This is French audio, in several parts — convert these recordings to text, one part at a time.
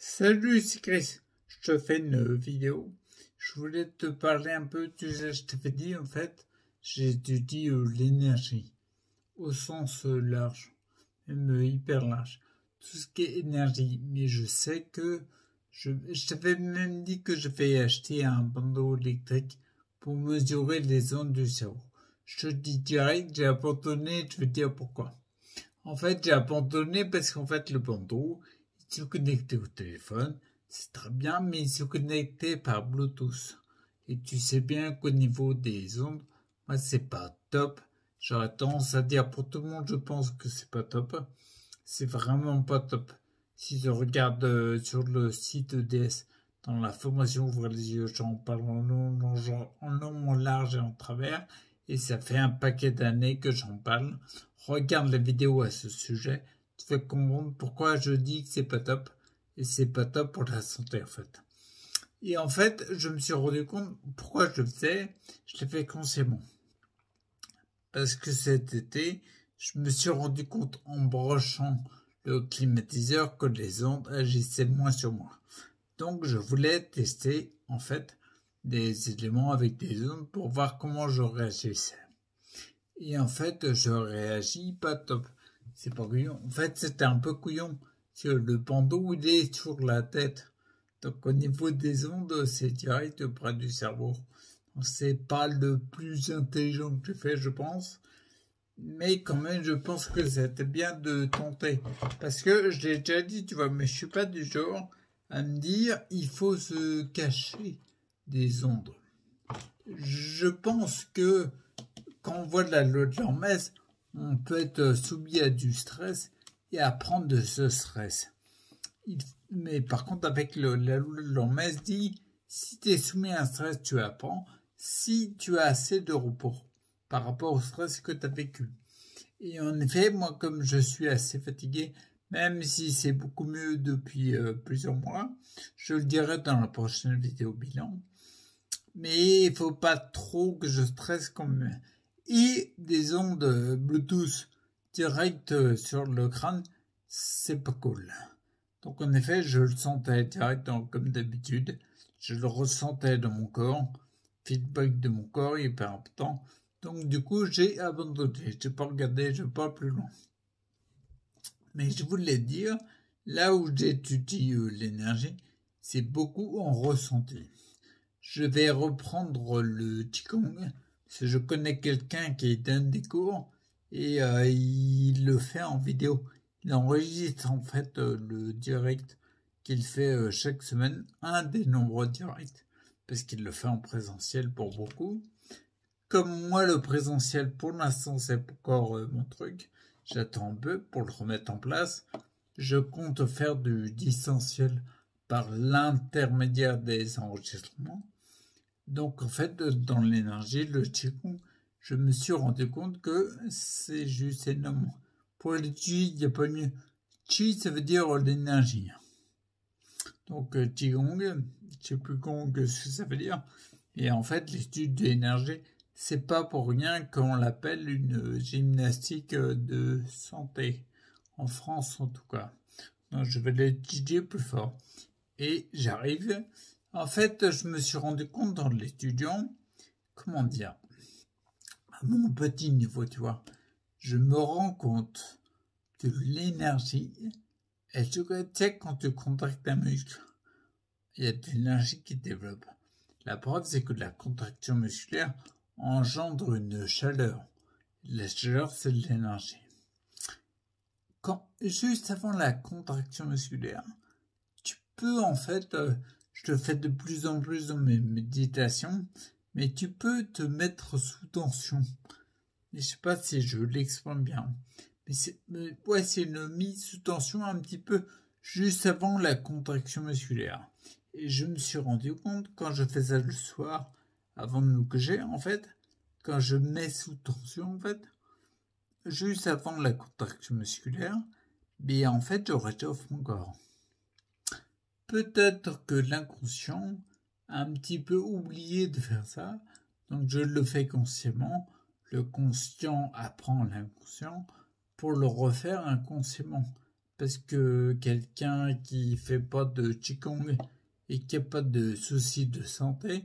Salut, c'est Chris. Je te fais une vidéo. Je voulais te parler un peu, tu sais, je t'avais dit en fait, j'étudie l'énergie au sens large, même hyper large. Tout ce qui est énergie. Mais je sais que je t'avais même dit que je vais acheter un bandeau électrique pour mesurer les ondes du cerveau. Je te dis direct, j'ai abandonné, je vais te dire pourquoi. En fait, j'ai abandonné parce qu'en fait, le bandeau, il se connectait au téléphone, c'est très bien, mais il se connectait par Bluetooth. Et tu sais bien qu'au niveau des ondes, moi, c'est pas top. J'aurais tendance à dire pour tout le monde, je pense que c'est pas top. C'est vraiment pas top. Si je regarde sur le site EDS, dans la formation Ouvrir les yeux, j'en parle en long, en large et en travers. Et ça fait un paquet d'années que j'en parle. Regarde la vidéo à ce sujet. Tu vas comprendre pourquoi je dis que c'est pas top. Et c'est pas top pour la santé en fait. Et en fait, je me suis rendu compte pourquoi je le faisais. Je l'ai fait consciemment. Parce que cet été, je me suis rendu compte en branchant le climatiseur que les ondes agissaient moins sur moi. Donc je voulais tester en fait des éléments avec des ondes pour voir comment je réagissais. Et en fait, je réagis pas top. C'est pas couillon. En fait, c'était un peu couillon. Parce que le bandeau, il est sur la tête. Donc au niveau des ondes, c'est direct près du cerveau. C'est pas le plus intelligent que tu fais, je pense. Mais quand même, je pense que c'était bien de tenter. Parce que je l'ai déjà dit, tu vois, mais je suis pas du genre à me dire il faut se cacher des ondes. Je pense que quand on voit de la loi de l'Hermès, on peut être soumis à du stress et apprendre de ce stress. Mais par contre, avec la loi de l'Hermès dit, si tu es soumis à un stress, tu apprends, si tu as assez de repos par rapport au stress que tu as vécu. Et en effet, moi, comme je suis assez fatigué, même si c'est beaucoup mieux depuis plusieurs mois, je le dirai dans la prochaine vidéo bilan. Mais il faut pas trop que je stresse quand même. Et des ondes Bluetooth directes sur le crâne, c'est pas cool. Donc en effet, je le sentais direct comme d'habitude. Je le ressentais dans mon corps. Feedback de mon corps est hyper important. Donc du coup, j'ai abandonné. J'ai pas regardé, je vais pas plus loin. Mais je voulais dire, là où j'étudie l'énergie, c'est beaucoup en ressenti. Je vais reprendre le Qigong, parce que je connais quelqu'un qui donne des cours, et il le fait en vidéo. Il enregistre en fait le direct qu'il fait chaque semaine, un des nombreux directs, parce qu'il le fait en présentiel pour beaucoup. Comme moi, le présentiel, pour l'instant, c'est encore mon truc. J'attends un peu pour le remettre en place. Je compte faire du distanciel par l'intermédiaire des enregistrements. Donc, en fait, dans l'énergie, le Qigong, je me suis rendu compte que c'est juste énorme. Pour le Qi, il n'y a pas mieux. Qi, ça veut dire l'énergie. Donc, Qigong, je ne sais plus Gong ce que ça veut dire. Et en fait, l'étude de l'énergie, c'est pas pour rien qu'on l'appelle une gymnastique de santé. En France, en tout cas. Donc, je vais l'étudier plus fort. Et j'arrive. En fait, je me suis rendu compte dans l'étudiant, comment dire, à mon petit niveau, tu vois, je me rends compte que l'énergie, tu sais, quand tu contractes un muscle, il y a de l'énergie qui développe. La preuve, c'est que la contraction musculaire engendre une chaleur. La chaleur, c'est de l'énergie. Juste avant la contraction musculaire, tu peux en fait, je le fais de plus en plus dans mes méditations, mais tu peux te mettre sous tension. Et je sais pas si je l'exprime bien, mais c'est une mise sous tension un petit peu juste avant la contraction musculaire. Et je me suis rendu compte quand je fais ça le soir, avant de me coucher, en fait, quand je mets sous tension, en fait, juste avant la contraction musculaire, mais en fait, je réchauffe mon corps. Peut-être que l'inconscient a un petit peu oublié de faire ça, donc je le fais consciemment. Le conscient apprend l'inconscient pour le refaire inconsciemment. parce que quelqu'un qui fait pas de Qigong et qui a pas de soucis de santé,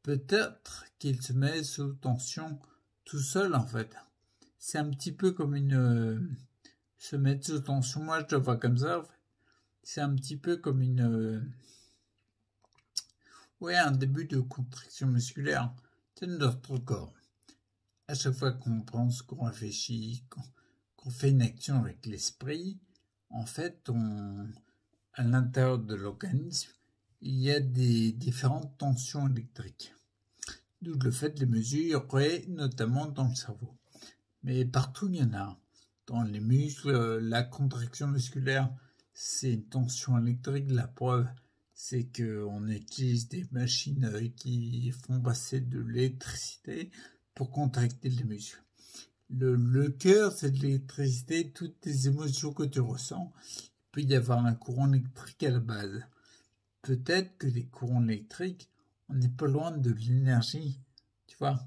peut-être qu'il se met sous tension tout seul en fait. C'est un petit peu comme se mettre sous tension. Moi je le vois comme ça en fait. C'est un petit peu comme un début de contraction musculaire de notre corps. À chaque fois qu'on pense, qu'on réfléchit, qu'on fait une action avec l'esprit, en fait, à l'intérieur de l'organisme, il y a des différentes tensions électriques. D'où le fait de les mesurer, notamment dans le cerveau. Mais partout, il y en a. Dans les muscles, la contraction musculaire, c'est une tension électrique. La preuve, c'est qu'on utilise des machines qui font passer de l'électricité pour contracter les muscles. Le cœur, c'est de l'électricité, toutes les émotions que tu ressens. Il peut y avoir un courant électrique à la base. Peut-être que les courants électriques, on n'est pas loin de l'énergie. Tu vois,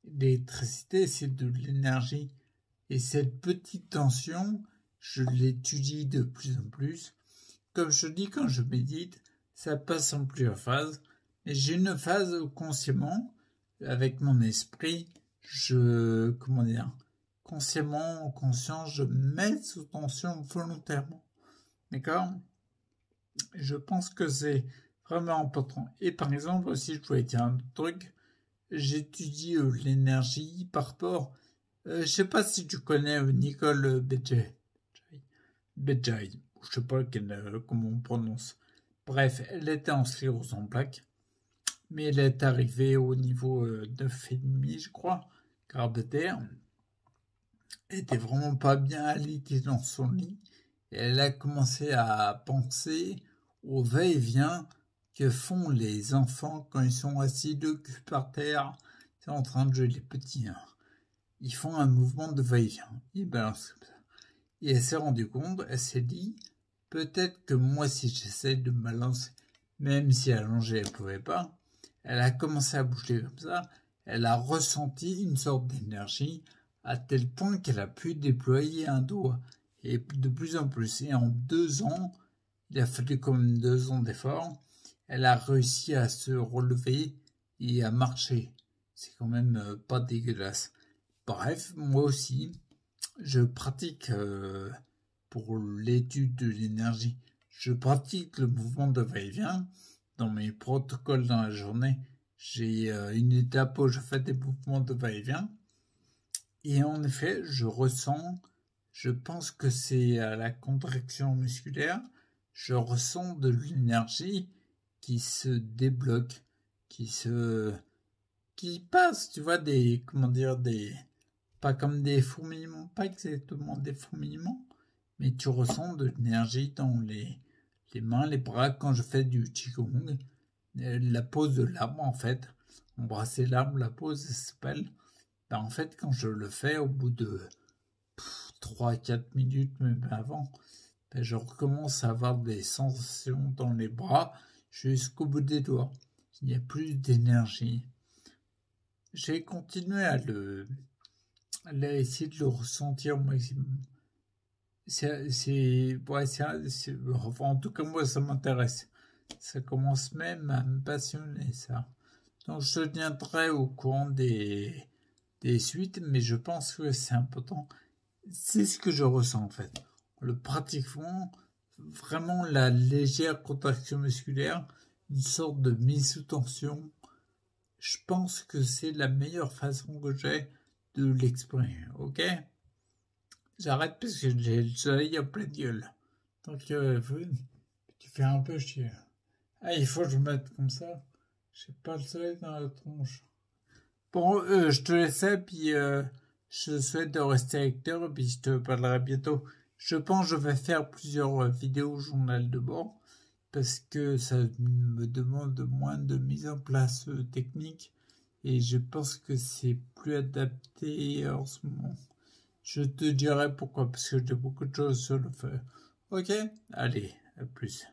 l'électricité, c'est de l'énergie. Et cette petite tension, je l'étudie de plus en plus. Comme je dis, quand je médite, ça passe en plusieurs phases. Mais j'ai une phase où consciemment, avec mon esprit, consciemment ou conscient, je mets sous tension volontairement. D'accord? Je pense que c'est vraiment important. Et par exemple, aussi, je voulais dire un autre truc. J'étudie l'énergie par rapport. Je sais pas si tu connais Nicole Beджej. Je sais pas comment on prononce. Bref, elle était en sclérose en plaques. Mais elle est arrivée au niveau 9,5, je crois, quart de terre. Elle était vraiment pas bien alitée dans son lit. Et elle a commencé à penser au va-et-vient que font les enfants quand ils sont assis le cul par terre, en train de jouer les petits. Ils font un mouvement de va-et-vient. Ils balancent comme ça. Et elle s'est rendue compte, elle s'est dit, peut-être que moi, si j'essaie de me balancer, même si allongée, elle ne pouvait pas, elle a commencé à bouger comme ça, elle a ressenti une sorte d'énergie à tel point qu'elle a pu déployer un doigt. Et de plus en plus. Et en 2 ans, il a fallu quand même 2 ans d'effort, elle a réussi à se relever et à marcher. C'est quand même pas dégueulasse. Bref, moi aussi, je pratique pour l'étude de l'énergie. Je pratique le mouvement de va-et-vient dans mes protocoles dans la journée. J'ai une étape où je fais des mouvements de va-et-vient. Et en effet, je pense que c'est à la contraction musculaire, je ressens de l'énergie qui se débloque, qui passe, tu vois, pas comme des fourmillements, pas exactement des fourmillements, mais tu ressens de l'énergie dans les mains, les bras quand je fais du Qigong. La pose de l'arbre, en fait, embrasser l'arbre, la pose, ça s'appelle. En fait, quand je le fais, au bout de 3-4 minutes, même avant, je recommence à avoir des sensations dans les bras jusqu'au bout des doigts. Il y a plus d'énergie. J'ai continué à essayer de le ressentir au maximum. En tout cas, moi, ça m'intéresse. Ça commence même à me passionner, ça. Donc, je tiendrai au courant des suites, mais je pense que c'est important. C'est ce que je ressens, en fait. Le pratiquement, vraiment la légère contraction musculaire, une sorte de mise sous tension. Je pense que c'est la meilleure façon que j'ai de l'exprimer, ok? J'arrête parce que j'ai le soleil à pleine gueule. Donc, tu fais un peu chier. Ah, il faut que je me mette comme ça. J'ai pas le soleil dans la tronche. Bon, je te laisse, puis je souhaite de rester avec toi, puis je te parlerai bientôt. Je pense que je vais faire plusieurs vidéos journal de bord, parce que ça me demande moins de mise en place technique, et je pense que c'est plus adapté en ce moment. Je te dirai pourquoi, parce que j'ai beaucoup de choses sur le feu. Ok? Allez, à plus.